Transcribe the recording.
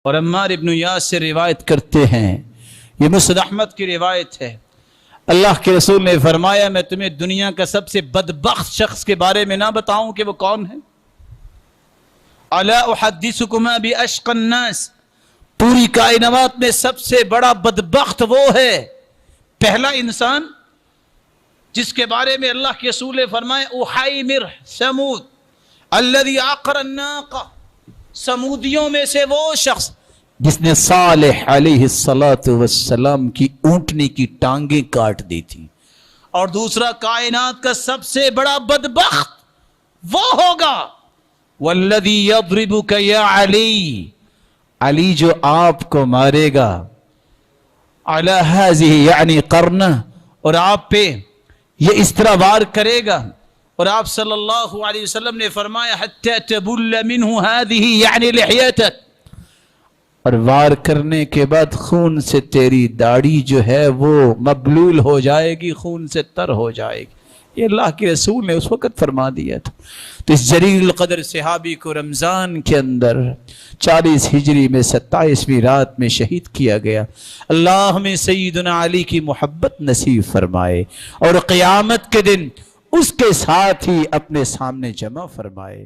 اور عمار ابن یاسر روایت کرتے ہیں، یہ مسند احمد کی روایت ہے، اللہ کے رسول نے فرمایا میں تمہیں دنیا کا سب سے بدبخت شخص کے بارے میں نہ بتاؤں کہ وہ کون ہے؟ الا احدثکما باشقى الناس، پوری کائنات میں سب سے بڑا بدبخت وہ ہے، پہلا انسان جس کے بارے میں اللہ کے رسول نے فرمایا احیمر ثمود الذي عقر الناقہ، سمودیوں میں سے وہ شخص جس نے صالح علیہ السلام کی اونٹنی کی ٹانگیں کاٹ دی تھی، اور دوسرا کائنات کا سب سے بڑا بدبخت وہ ہوگا والذی یضربک یا علی، علی جو آپ کو مارے گا، علی ہذہ یعنی قرنہ، اور آپ پہ یہ اس طرح وار کرے گا، اور آپ صلی اللہ علیہ وسلم نے فرمایا حتی تبل منہ ہذہ یعنی لحیتک، اور وار کرنے کے بعد خون سے تیری داڑھی جو ہے وہ مبلول ہو جائے گی، خون سے تر ہو جائے گی۔ یہ اللہ کے رسول نے اس وقت فرما دیا تھا۔ تو اس جلیل القدر صحابی کو رمضان کے اندر 40 ہجری میں 27ویں رات میں شہید کیا گیا۔ اللہ ہمیں سیدنا علی کی محبت نصیب فرمائے اور قیامت کے دن اس کے ساتھ ہی اپنے سامنے جمع فرمائے۔